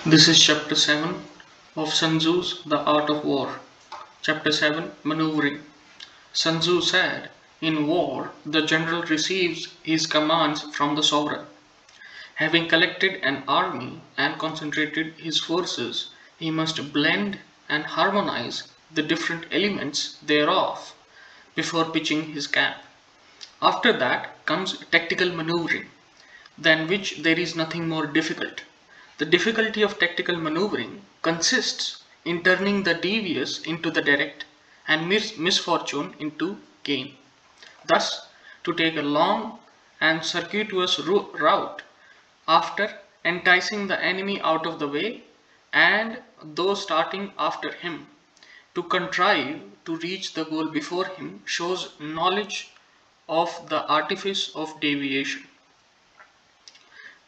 This is Chapter 7 of Sun Tzu's The Art of War. Chapter 7 Maneuvering. Sun Tzu said, "In war, the general receives his commands from the sovereign. Having collected an army and concentrated his forces, he must blend and harmonize the different elements thereof before pitching his camp. After that comes tactical maneuvering, than which there is nothing more difficult. The difficulty of tactical maneuvering consists in turning the devious into the direct and misfortune into gain. Thus, to take a long and circuitous route after enticing the enemy out of the way, and those starting after him, to contrive to reach the goal before him, shows knowledge of the artifice of deviation.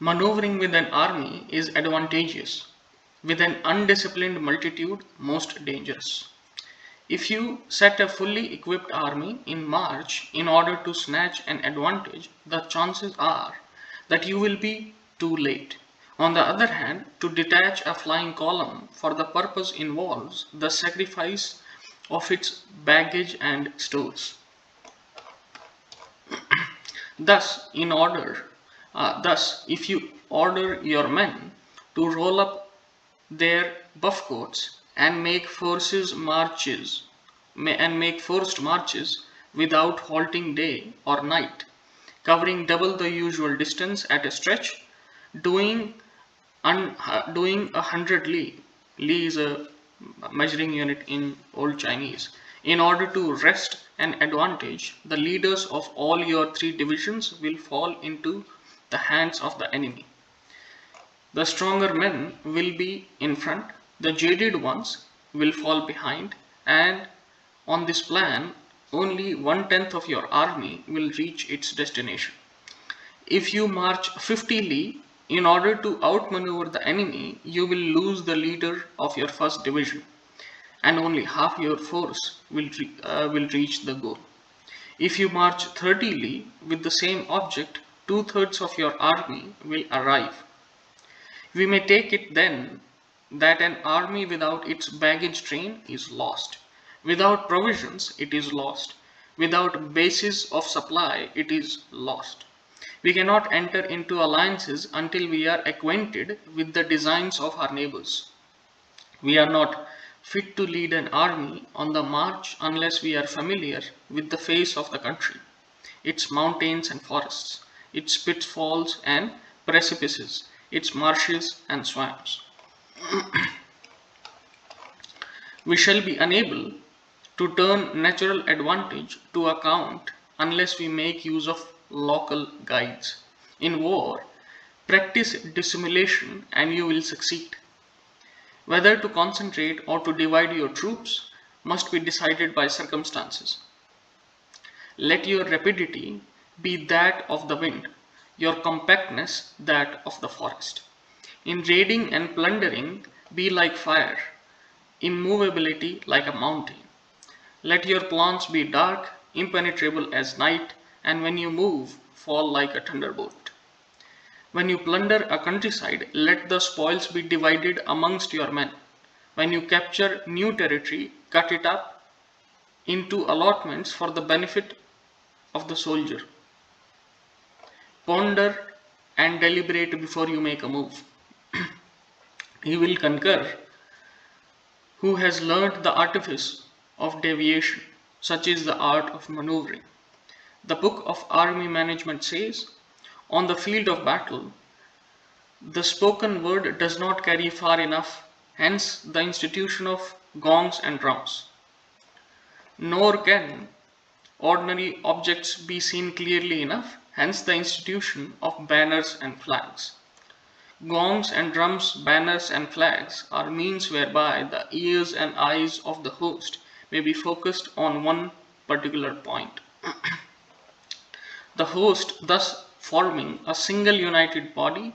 Maneuvering with an army is advantageous; with an undisciplined multitude most dangerous. If you set a fully equipped army in march in order to snatch an advantage, the chances are that you will be too late. On the other hand, to detach a flying column for the purpose involves the sacrifice of its baggage and stores. Thus, if you order your men to roll up their buff coats and make forced marches without halting day or night, covering double the usual distance at a stretch, doing doing 100 li. Li is a measuring unit in Old Chinese. In order to wrest an advantage, the leaders of all your three divisions will fall into the hands of the enemy. The stronger men will be in front, the jaded ones will fall behind, and on this plan, only 1/10 of your army will reach its destination. If you march 50 li in order to outmaneuver the enemy, you will lose the leader of your first division, and only half your force will reach the goal. If you march 30 li with the same object, 2/3 of your army will arrive. We may take it then that an army without its baggage train is lost. Without provisions, it is lost. Without bases of supply, it is lost. We cannot enter into alliances until we are acquainted with the designs of our neighbors. We are not fit to lead an army on the march unless we are familiar with the face of the country, its mountains and forests, its pitfalls and precipices, its marshes and swamps. We shall be unable to turn natural advantage to account unless we make use of local guides. In war, practice dissimulation and you will succeed. Whether to concentrate or to divide your troops must be decided by circumstances. Let your rapidity be that of the wind, your compactness that of the forest. In raiding and plundering, be like fire, immovability like a mountain. Let your plans be dark, impenetrable as night, and when you move, fall like a thunderbolt. When you plunder a countryside, let the spoils be divided amongst your men. When you capture new territory, cut it up into allotments for the benefit of the soldier. Ponder and deliberate before you make a move. He will concur who has learnt the artifice of deviation. Such is the art of maneuvering. The book of army management says, on the field of battle, the spoken word does not carry far enough, hence the institution of gongs and drums. Nor can ordinary objects be seen clearly enough, hence the institution of banners and flags. Gongs and drums, banners and flags are means whereby the ears and eyes of the host may be focused on one particular point. The host thus forming a single united body,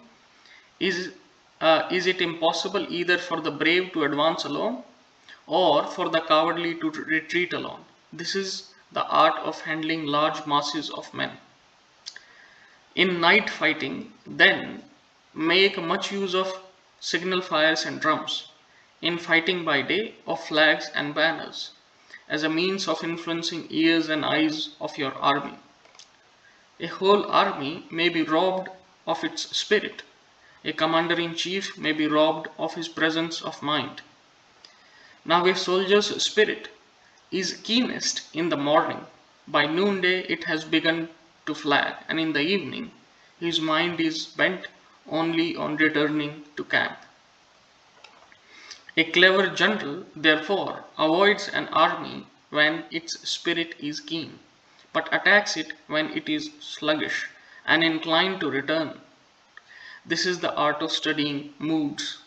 is it impossible either for the brave to advance alone or for the cowardly to retreat alone. This is the art of handling large masses of men. In night fighting, then, make much use of signal fires and drums, in fighting by day of flags and banners, as a means of influencing ears and eyes of your army. A whole army may be robbed of its spirit. A commander-in-chief may be robbed of his presence of mind. Now a soldier's spirit is keenest in the morning. By noonday it has begun to flag, and in the evening his mind is bent only on returning to camp. A clever general, therefore, avoids an army when its spirit is keen, but attacks it when it is sluggish and inclined to return. This is the art of studying moods.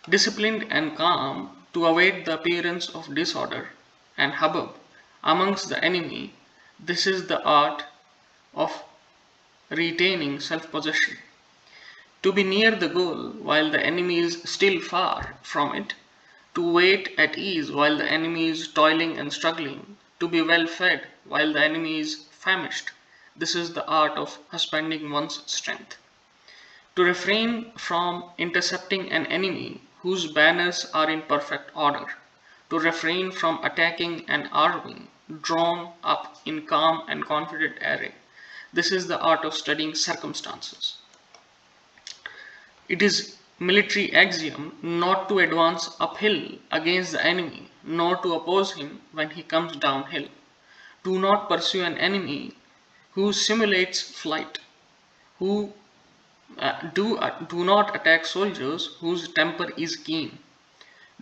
Disciplined and calm to await the appearance of disorder and hubbub amongst the enemy, this is the art of retaining self-possession. To be near the goal while the enemy is still far from it, to wait at ease while the enemy is toiling and struggling, to be well fed while the enemy is famished, this is the art of husbanding one's strength. To refrain from intercepting an enemy whose banners are in perfect order, to refrain from attacking an army drawn up in calm and confident array, this is the art of studying circumstances. It is military axiom not to advance uphill against the enemy, nor to oppose him when he comes downhill. Do not pursue an enemy who simulates flight, who do not attack soldiers whose temper is keen.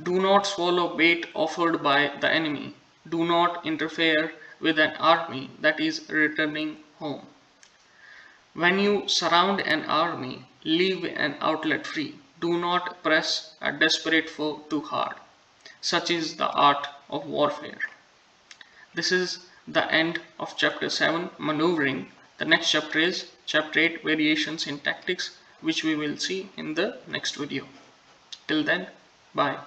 Do not swallow bait offered by the enemy. Do not interfere with an army that is returning home. When you surround an army, leave an outlet free. Do not press a desperate foe too hard. Such is the art of warfare. This is the end of chapter 7, maneuvering. The next chapter is chapter 8, variations in tactics, which we will see in the next video. Till then, bye.